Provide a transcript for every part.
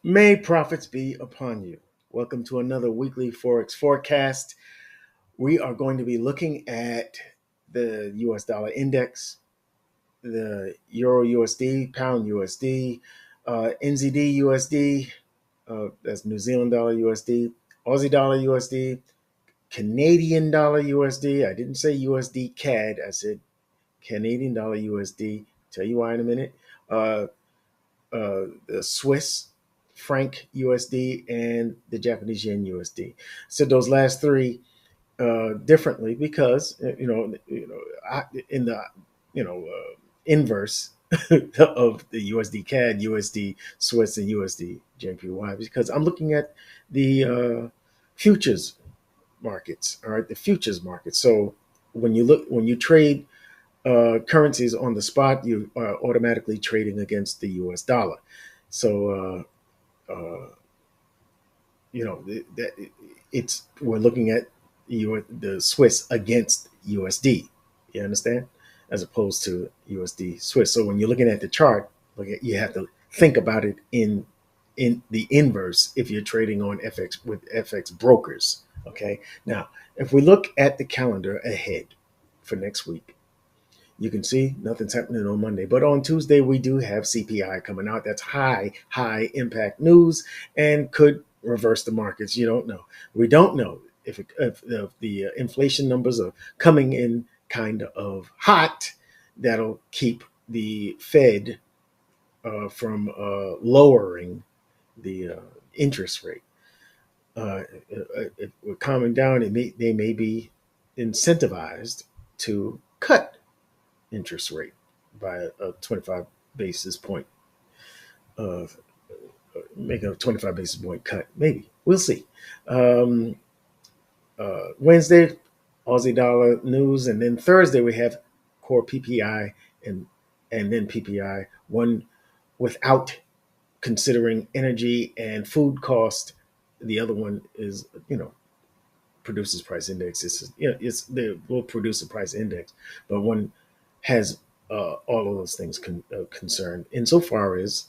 May profits be upon you. Welcome to another weekly Forex forecast. We are going to be looking at the US dollar index, the Euro USD, Pound USD, NZD USD, that's New Zealand dollar USD, Aussie dollar USD, Canadian dollar USD. I didn't say USD CAD, I said Canadian dollar USD. Tell you why in a minute. The Swiss franc USD and the Japanese yen USD. So those last three differently because in the inverse of the USD CAD, USD Swiss, and USD JPY because I'm looking at the futures markets. All right, the futures market. So when you trade currencies on the spot, you are automatically trading against the US dollar. So, that it's we're looking at the Swiss against USD. You understand? As opposed to USD Swiss. So when you're looking at the chart, you have to think about it in the inverse if you're trading on FX with FX brokers. Okay. Now, if we look at the calendar ahead for next week, you can see nothing's happening on Monday. But on Tuesday, we do have CPI coming out. That's high impact news and could reverse the markets. You don't know. We don't know if the inflation numbers are coming in kind of hot. That'll keep the Fed from lowering the interest rate. If we're calming down, they may be incentivized to cut interest rate by a 25 basis point, uh, make a 25 basis point cut. Maybe we'll see. Um, Wednesday, Aussie dollar news, and then Thursday we have core PPI and then PPI. One without considering energy and food cost. The other one is produces price index. It's they will produce a price index, but one has all of those things concerned insofar as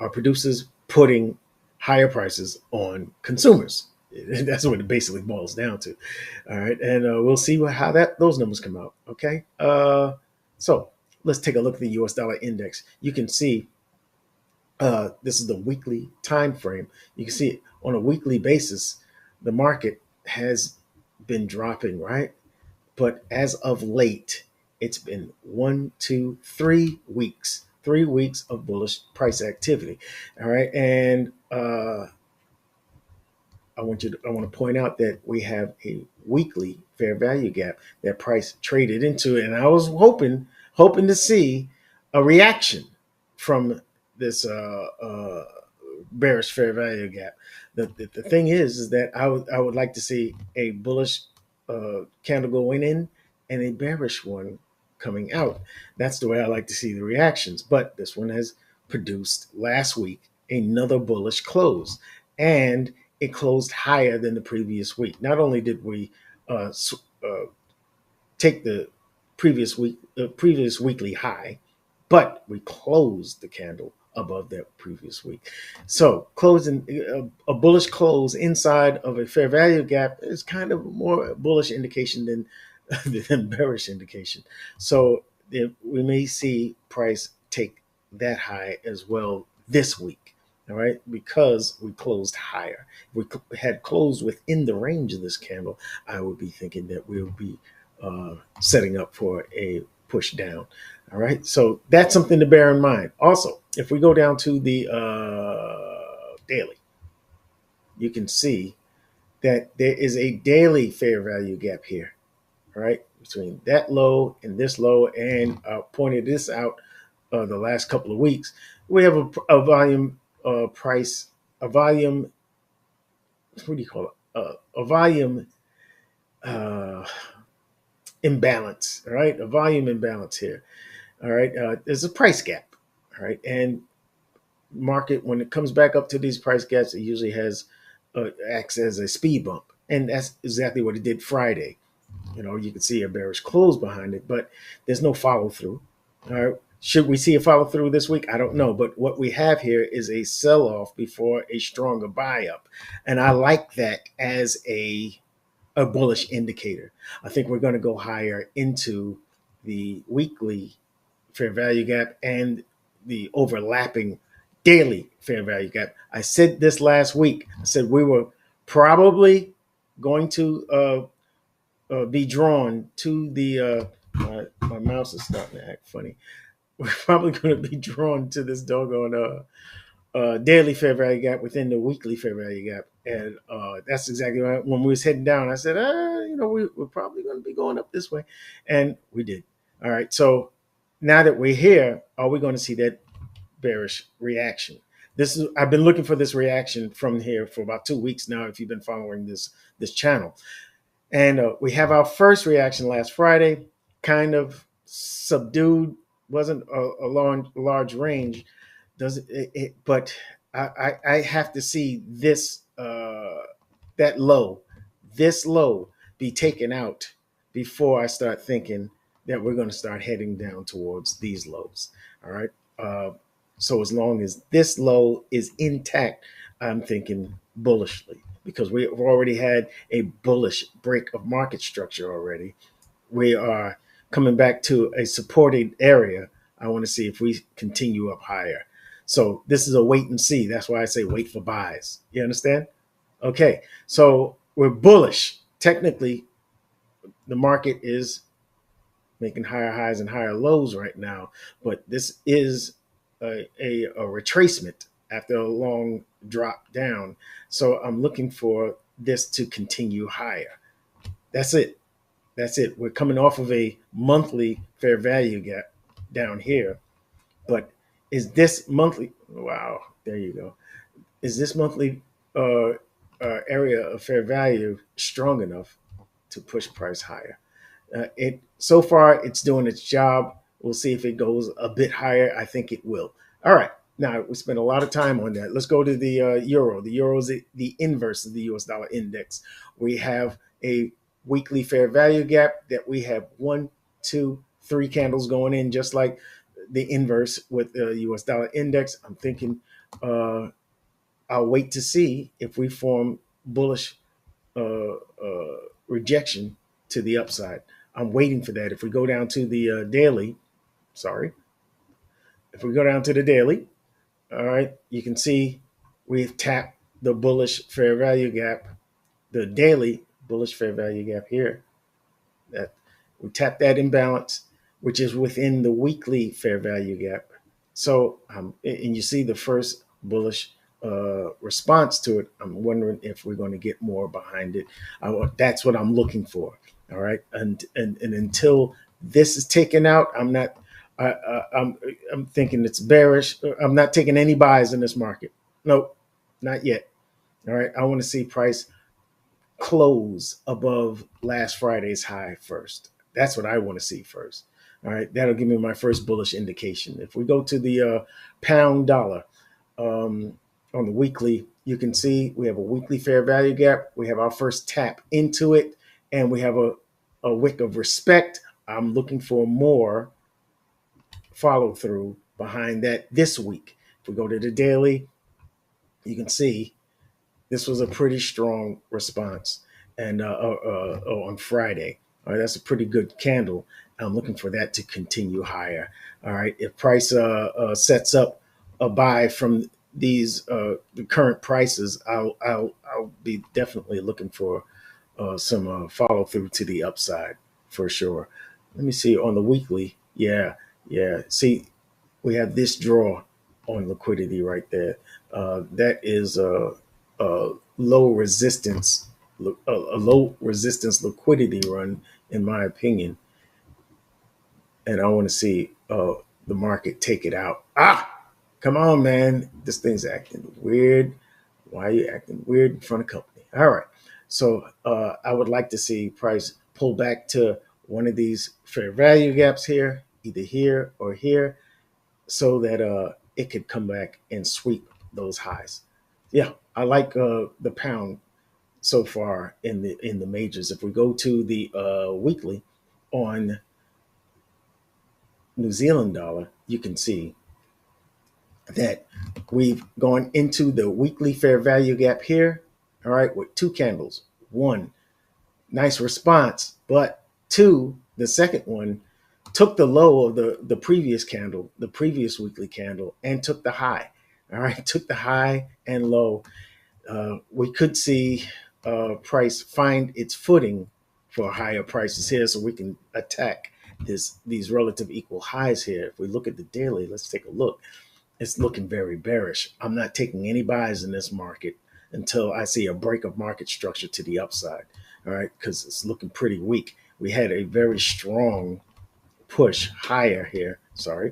are producers putting higher prices on consumers. That's what it basically boils down to. All right, and we'll see how those numbers come out. Okay, so let's take a look at the U.S. dollar index. You can see this is the weekly time frame. You can see on a weekly basis, the market has been dropping, right? But as of late, it's been 3 weeks, 3 weeks of bullish price activity. All right. And I want to point out that we have a weekly fair value gap that price traded into. And I was hoping to see a reaction from this bearish fair value gap. The thing is that I would like to see a bullish candle going in and a bearish one coming out. That's the way I like to see the reactions. But this one has produced last week another bullish close, and it closed higher than the previous week. Not only did we take the previous weekly high, but we closed the candle above that previous week. So closing a bullish close inside of a fair value gap is kind of more bullish indication than bearish indication. So we may see price take that high as well this week. All right, because we closed higher. If we had closed within the range of this candle, I would be thinking that we would be setting up for a push down. All right, so that's something to bear in mind. Also, if we go down to the daily, you can see that there is a daily fair value gap here. All right, between that low and this low, and I pointed this out the last couple of weeks. We have a volume price, a volume. What do you call it? A volume uh, imbalance. All right, a volume imbalance here. All right, there's a price gap. All right, and market when it comes back up to these price gaps, it usually has acts as a speed bump, and that's exactly what it did Friday. You can see a bearish close behind it, but there's no follow through. All right, Should we see a follow through this week? I don't know. But what we have here is a sell off before a stronger buy up. And I like that as a bullish indicator. I think we're going to go higher into the weekly fair value gap and the overlapping daily fair value gap. I said this last week. I said we were probably going to be drawn to the. My mouse is starting to act funny. We're probably going to be drawn to this doggone daily fair value gap within the weekly fair value gap, and that's exactly right. When we was heading down, I said, we're probably going to be going up this way, and we did. All right, so now that we're here, are we going to see that bearish reaction? This is I've been looking for this reaction from here for about 2 weeks now. If you've been following this channel, and we have our first reaction last Friday, kind of subdued, wasn't a large range, does but I have to see that low, this low be taken out before I start thinking that we're going to start heading down towards these lows. All right. So as long as this low is intact, I'm thinking bullishly because we've already had a bullish break of market structure already. We are coming back to a supported area. I want to see if we continue up higher. So this is a wait and see. That's why I say wait for buys. You understand? Okay. So we're bullish. Technically, the market is making higher highs and higher lows right now, but this is a retracement after a long drop down. So I'm looking for this to continue higher. That's it. That's it. We're coming off of a monthly fair value gap down here. But is this monthly? Wow, there you go. Is this monthly area of fair value strong enough to push price higher? It so far it's doing its job. We'll see if it goes a bit higher. I think it will. All right. Now we spent a lot of time on that. Let's go to the euro. The euro is the inverse of the US dollar index. We have a weekly fair value gap that we have 1, 2, 3 candles going in, just like the inverse with the US dollar index. I'm thinking I'll wait to see if we form bullish rejection to the upside. I'm waiting for that. If we go down to the daily, if we go down to the daily, all right, you can see we've tapped the bullish fair value gap, the daily bullish fair value gap here. That we tapped that imbalance, which is within the weekly fair value gap. So, and you see the first bullish response to it. I'm wondering if we're going to get more behind it. That's what I'm looking for. All right, and until this is taken out, I'm not. I'm thinking it's bearish. I'm not taking any buys in this market. Nope, not yet. All right, I want to see price close above last Friday's high first. That's what I want to see first. All right, that'll give me my first bullish indication. If we go to the pound dollar on the weekly, you can see we have a weekly fair value gap. We have our first tap into it, and we have a wick of respect. I'm looking for more follow through behind that this week. If we go to the daily, you can see this was a pretty strong response, and on Friday, all right, that's a pretty good candle. I'm looking for that to continue higher. All right, if price sets up a buy from these the current prices, I'll be definitely looking for some follow through to the upside for sure. Let me see on the weekly. Yeah. See, we have this draw on liquidity right there. That is a low resistance, a low resistance liquidity run, in my opinion. And I want to see the market take it out. Come on, man. This thing's acting weird. Why are you acting weird in front of company? All right. So I would like to see price pull back to one of these fair value gaps here, either here or here, so that it could come back and sweep those highs. Yeah, I like the pound so far in the majors. If we go to the weekly on New Zealand dollar, you can see that we've gone into the weekly fair value gap here, all right, with two candles. One, nice response, but two, the second one, took the low of the previous candle, the previous weekly candle, and took the high. All right, took the high and low. We could see price find its footing for higher prices here, so we can attack these relative equal highs here. If we look at the daily, let's take a look. It's looking very bearish. I'm not taking any buys in this market until I see a break of market structure to the upside. All right, because it's looking pretty weak. We had a very strong push higher here. Sorry.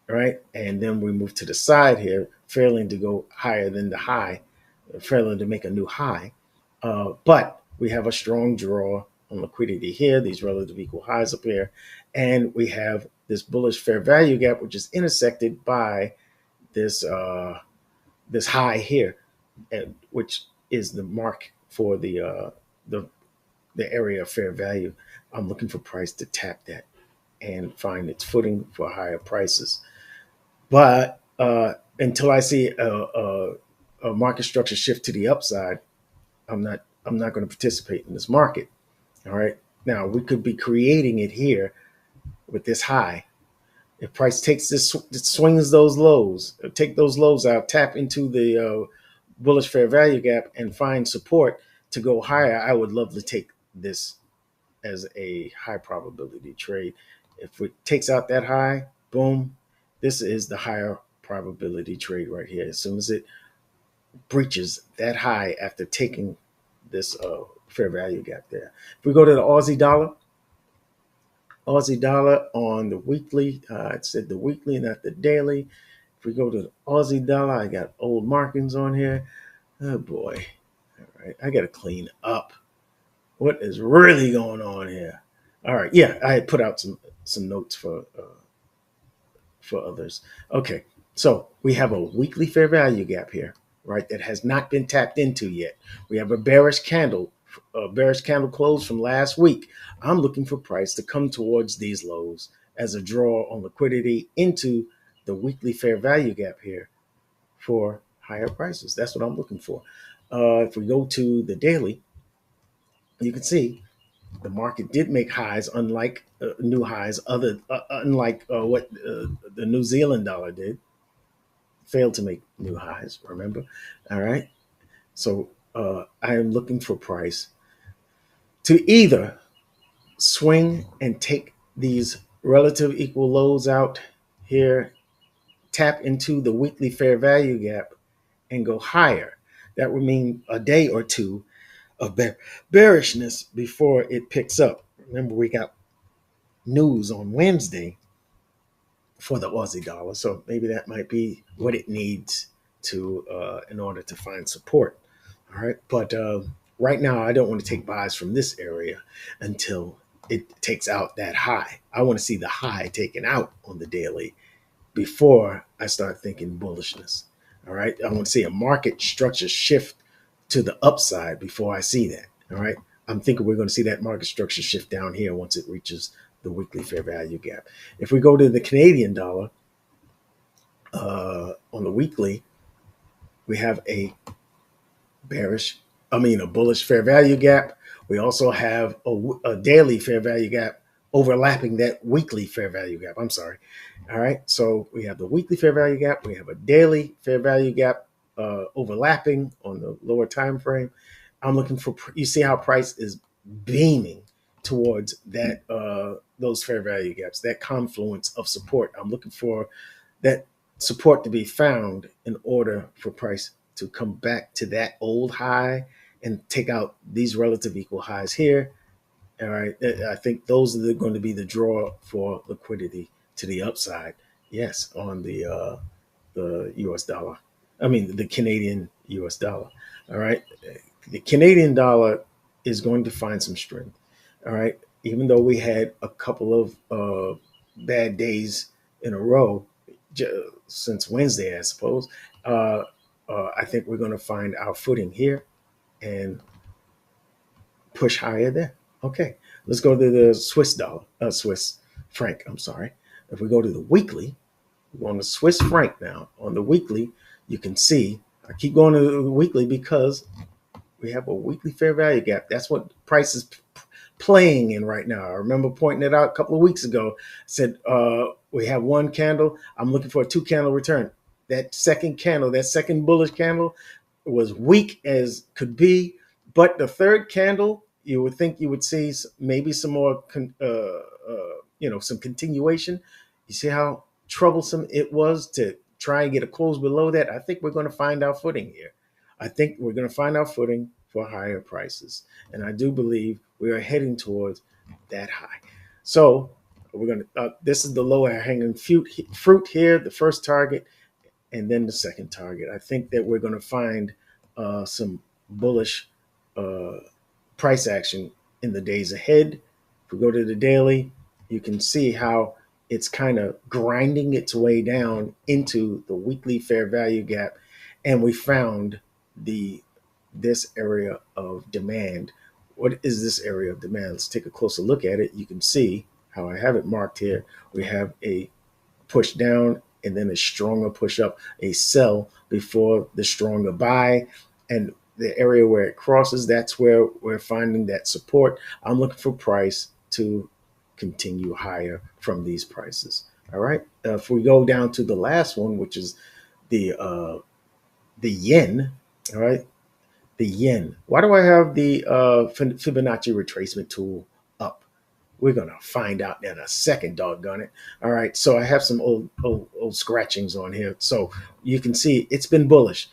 All right, and then we move to the side here, failing to go higher than the high, failing to make a new high. But we have a strong draw on liquidity here, these relative equal highs up here, and we have this bullish fair value gap, which is intersected by this this high here, which is the mark for the area of fair value. I'm looking for price to tap that and find its footing for higher prices. But until I see a market structure shift to the upside, I'm not going to participate in this market. All right. Now we could be creating it here with this high. If price takes this, swings those lows, take those lows out, tap into the bullish fair value gap, and find support to go higher, I would love to take this as a high probability trade. If it takes out that high, boom, this is the higher probability trade right here. As soon as it breaches that high after taking this fair value gap there. If we go to the Aussie dollar on the weekly, I said the weekly, not the daily. If we go to the Aussie dollar, I got old markings on here. Oh boy. All right, I got to clean up. What is really going on here? All right, yeah, I had put out some notes for others. Okay, so we have a weekly fair value gap here, right? That has not been tapped into yet. We have a bearish candle close from last week. I'm looking for price to come towards these lows as a draw on liquidity into the weekly fair value gap here for higher prices. That's what I'm looking for. If we go to the daily, you can see the market did make highs, unlike new highs, unlike what the New Zealand dollar did. Failed to make new highs, remember? All right. So I am looking for price to either swing and take these relative equal lows out here, tap into the weekly fair value gap, and go higher. That would mean a day or two of bearishness before it picks up. Remember, we got news on Wednesday for the Aussie dollar, so maybe that might be what it needs to in order to find support. All right, but right now I don't want to take buys from this area until it takes out that high. I want to see the high taken out on the daily before I start thinking bullishness. All right, I want to see a market structure shift to the upside before I see that. All right, I'm thinking we're going to see that market structure shift down here once it reaches the weekly fair value gap. If we go to the Canadian dollar on the weekly, we have a bullish fair value gap. We also have a daily fair value gap overlapping that weekly fair value gap. I'm sorry. All right. So we have the weekly fair value gap. We have a daily fair value gap overlapping on the lower time frame. I'm looking for, you see how price is beaming towards that those fair value gaps, that confluence of support. I'm looking for that support to be found in order for price to come back to that old high and take out these relative equal highs here. All right, I think those are going to be the draw for liquidity to the upside. Yes, on the U.S. dollar. I mean the Canadian U.S. dollar. All right, the Canadian dollar is going to find some strength. All right, even though we had a couple of bad days in a row since Wednesday, I suppose. I think we're going to find our footing here and push higher there. Okay, let's go to the Swiss franc. I'm sorry. If we go to the weekly, we're on the Swiss franc now. On the weekly, you can see, I keep going to the weekly because we have a weekly fair value gap. That's what price is playing in right now. I remember pointing it out a couple of weeks ago. I said, we have one candle. I'm looking for a 2 candle return. That second candle, that second bullish candle was weak as could be. But the third candle, you would think you would see maybe some more, some continuation. You see how troublesome it was to try and get a close below that? I think we're going to find our footing here. I think we're going to find our footing for higher prices. And I do believe we are heading towards that high. So we're going to, this is the lower hanging fruit here, the first target, and then the second target. I think that we're going to find some bullish price action in the days ahead. If we go to the daily, you can see how it's kind of grinding its way down into the weekly fair value gap. And we found this area of demand. What is this area of demand? Let's take a closer look at it. You can see how I have it marked here. We have a push down and then a stronger push up, a sell before the stronger buy. And the area where it crosses, that's where we're finding that support. I'm looking for price to continue higher from these prices. All right. If we go down to the last one, which is the yen. All right. The yen. Why do I have the Fibonacci retracement tool up? We're going to find out in a second, doggone it. All right. So I have some old scratchings on here. So you can see it's been bullish.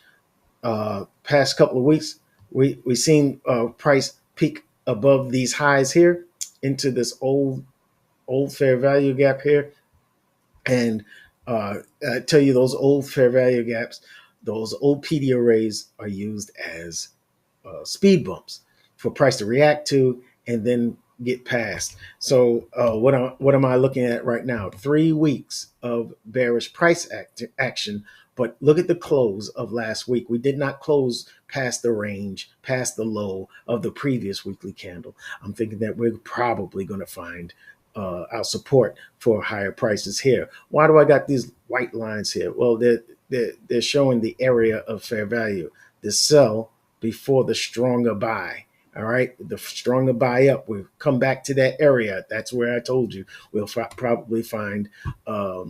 Past couple of weeks, we seen price peak above these highs here into this old fair value gap here. And I tell you, those old fair value gaps, those old PD arrays are used as speed bumps for price to react to and then get past. So what am I looking at right now? 3 weeks of bearish price action. But look at the close of last week. We did not close past the range, past the low of the previous weekly candle. I'm thinking that we're probably going to find our support for higher prices here. Why do I got these white lines here? Well, they're showing the area of fair value. The sell before the stronger buy. All right, the stronger buy up. We'll come back to that area. That's where I told you we'll probably find our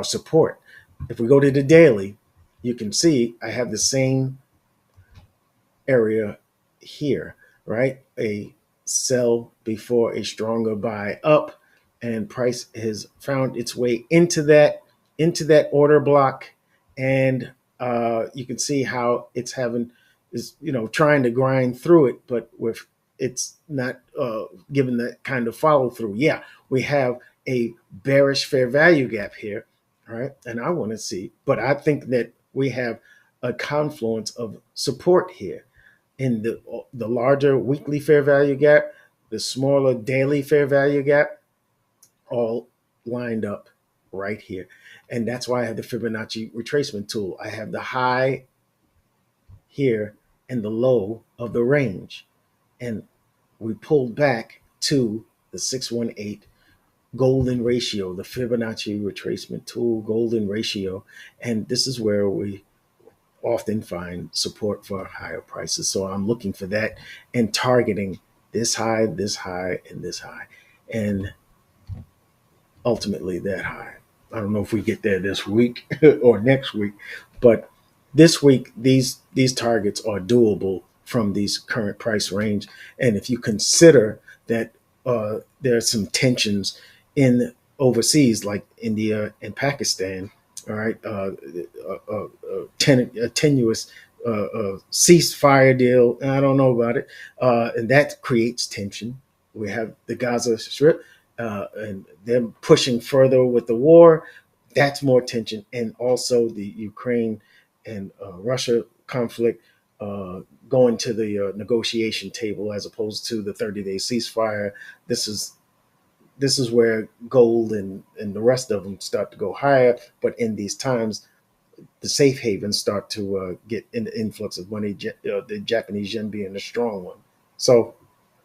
support. If we go to the daily, you can see I have the same area here, right? A sell before a stronger buy up, and price has found its way into that order block, and you can see how it's trying to grind through it, but with it's not given that kind of follow through. Yeah, we have a bearish fair value gap here, right? And I want to see, but I think that we have a confluence of support here in the larger weekly fair value gap, the smaller daily fair value gap, all lined up right here. And that's why I have the Fibonacci retracement tool. I have the high here and the low of the range. And we pulled back to the 618 golden ratio, the Fibonacci retracement tool golden ratio. And this is where we often find support for higher prices. So I'm looking for that and targeting this high, and this high, and ultimately that high. I don't know if we get there this week or next week, but this week, these targets are doable from these current price range. And if you consider that there are some tensions in overseas, like India and Pakistan, all right, a tenuous ceasefire deal, I don't know about it, and that creates tension. We have the Gaza Strip, and them pushing further with the war. That's more tension, and also the Ukraine and Russia conflict going to the negotiation table as opposed to the 30-day ceasefire. This is where gold and the rest of them start to go higher. But in these times, the safe havens start to get in the influx of money, the Japanese yen being the strong one. So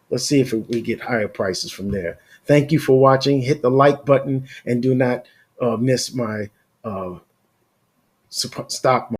let's see if we get higher prices from there. Thank you for watching. Hit the like button and do not miss my stock